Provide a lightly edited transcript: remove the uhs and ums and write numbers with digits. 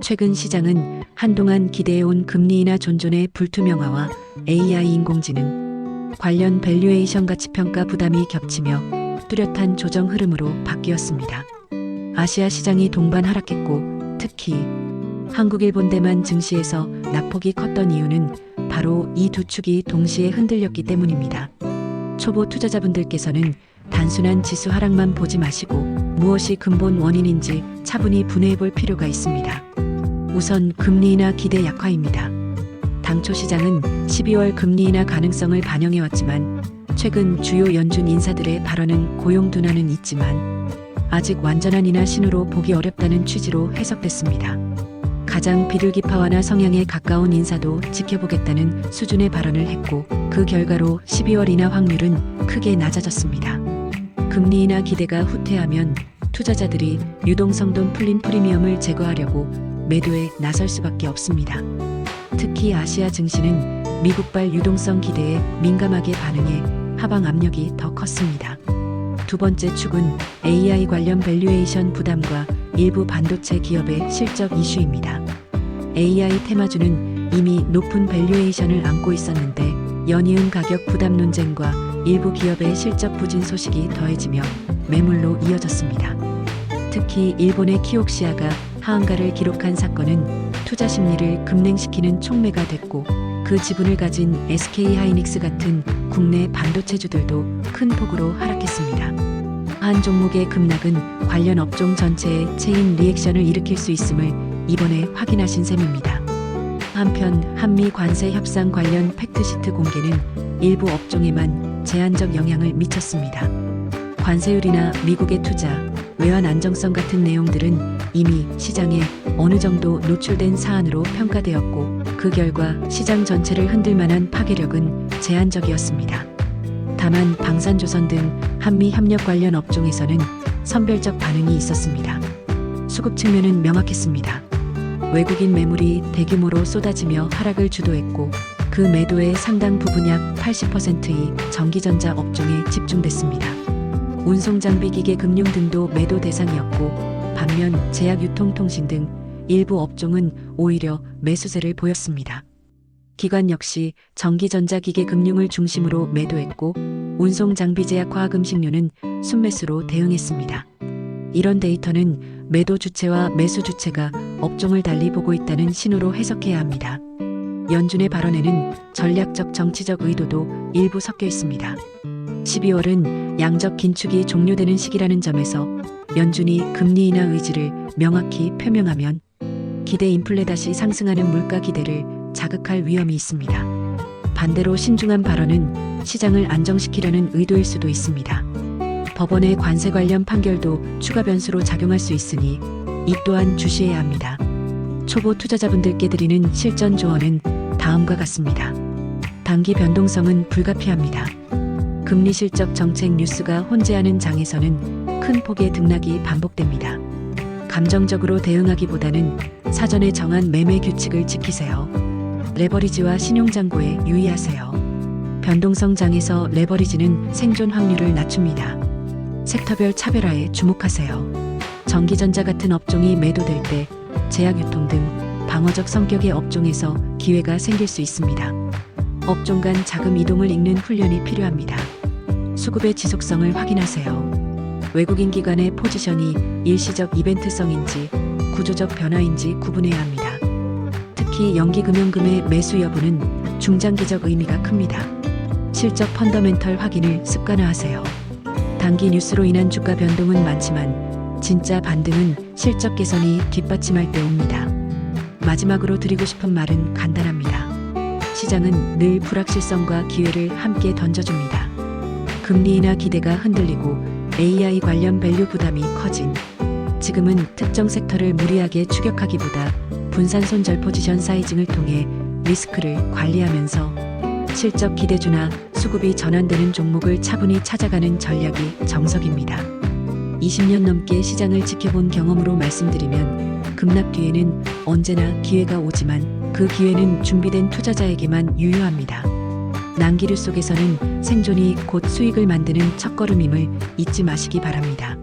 최근 시장은 한동안 기대해온 금리 인하 존존의 불투명화와 AI 인공지능 관련 밸류에이션 가치평가 부담이 겹치며 뚜렷한 조정 흐름으로 바뀌었습니다. 아시아 시장이 동반 하락했고 특히 한국 일본 대만 증시에서 낙폭이 컸던 이유는 바로 이 두 축이 동시에 흔들렸기 때문입니다. 초보 투자자분들께서는 단순한 지수 하락만 보지 마시고 무엇이 근본 원인인지 차분히 분해해 볼 필요가 있습니다. 우선 금리 인하 기대 약화입니다. 당초 시장은 12월 금리 인하 가능성을 반영해왔지만 최근 주요 연준 인사들의 발언은 고용 둔화는 있지만 아직 완전한 인하 신호로 보기 어렵다는 취지로 해석됐습니다. 가장 비둘기파와나 성향에 가까운 인사도 지켜보겠다는 수준의 발언을 했고 그 결과로 12월 인하 확률은 크게 낮아졌습니다. 금리 인하 기대가 후퇴하면 투자자들이 유동성돈 풀린 프리미엄을 제거하려고 매도에 나설 수밖에 없습니다. 특히 아시아 증시는 미국발 유동성 기대에 민감하게 반응해 하방 압력이 더 컸습니다. 두 번째 축은 AI 관련 밸류에이션 부담과 일부 반도체 기업의 실적 이슈입니다. AI 테마주는 이미 높은 밸류에이션을 안고 있었는데 연이은 가격 부담 논쟁과 일부 기업의 실적 부진 소식이 더해지며 매물로 이어졌습니다. 특히 일본의 키옥시아가 하한가를 기록한 사건은 투자 심리를 급냉시키는 촉매가 됐고 그 지분을 가진 SK하이닉스 같은 국내 반도체주들도 큰 폭으로 하락했습니다. 한 종목의 급락은 관련 업종 전체에 체인 리액션을 일으킬 수 있음을 이번에 확인하신 셈입니다. 한편 한미 관세 협상 관련 팩트시트 공개는 일부 업종에만 제한적 영향을 미쳤습니다. 관세율이나 미국의 투자, 외환 안정성 같은 내용들은 이미 시장에 어느 정도 노출된 사안으로 평가되었고 그 결과 시장 전체를 흔들 만한 파괴력은 제한적이었습니다. 다만 방산조선 등 한미 협력 관련 업종에서는 선별적 반응이 있었습니다. 수급 측면은 명확했습니다. 외국인 매물이 대규모로 쏟아지며 하락을 주도했고 그 매도의 상당 부분 약 80%이 전기전자 업종에 집중됐습니다. 운송장비 기계 금융 등도 매도 대상이었고 반면 제약유통통신 등 일부 업종은 오히려 매수세를 보였습니다. 기관 역시 전기전자기계 금융을 중심으로 매도했고 운송장비 제약 화학음식료는 순매수로 대응했습니다. 이런 데이터는 매도 주체와 매수 주체가 업종을 달리 보고 있다는 신호로 해석해야 합니다. 연준의 발언에는 전략적 정치적 의도도 일부 섞여 있습니다. 12월은 양적 긴축이 종료되는 시기라는 점에서 연준이 금리 인하 의지를 명확히 표명하면 기대 인플레 다시 상승하는 물가 기대를 자극할 위험이 있습니다. 반대로 신중한 발언은 시장을 안정시키려는 의도일 수도 있습니다. 법원의 관세 관련 판결도 추가 변수로 작용할 수 있으니 이 또한 주시해야 합니다. 초보 투자자분들께 드리는 실전 조언은 다음과 같습니다. 단기 변동성은 불가피합니다. 금리 실적 정책 뉴스가 혼재하는 장에서는 큰 폭의 등락이 반복됩니다. 감정적으로 대응하기보다는 사전에 정한 매매 규칙을 지키세요. 레버리지와 신용잔고에 유의하세요. 변동성 장에서 레버리지는 생존 확률을 낮춥니다. 섹터별 차별화에 주목하세요. 전기전자 같은 업종이 매도될 때 제약유통 등 방어적 성격의 업종에서 기회가 생길 수 있습니다. 업종 간 자금 이동을 읽는 훈련이 필요합니다. 수급의 지속성을 확인하세요. 외국인 기관의 포지션이 일시적 이벤트성인지 구조적 변화인지 구분해야 합니다. 특히 연기금융금의 매수 여부는 중장기적 의미가 큽니다. 실적 펀더멘털 확인을 습관화하세요. 단기 뉴스로 인한 주가 변동은 많지만 진짜 반등은 실적 개선이 뒷받침할 때 옵니다. 마지막으로 드리고 싶은 말은 간단합니다. 시장은 늘 불확실성과 기회를 함께 던져줍니다. 금리 인하 기대가 흔들리고 AI 관련 밸류 부담이 커진 지금은 특정 섹터를 무리하게 추격하기보다 분산 손절 포지션 사이징을 통해 리스크를 관리하면서 실적 기대주나 수급이 전환되는 종목을 차분히 찾아가는 전략이 정석입니다. 20년 넘게 시장을 지켜본 경험으로 말씀드리면 급락 뒤에는 언제나 기회가 오지만 그 기회는 준비된 투자자에게만 유효합니다. 난기류 속에서는 생존이 곧 수익을 만드는 첫걸음임을 잊지 마시기 바랍니다.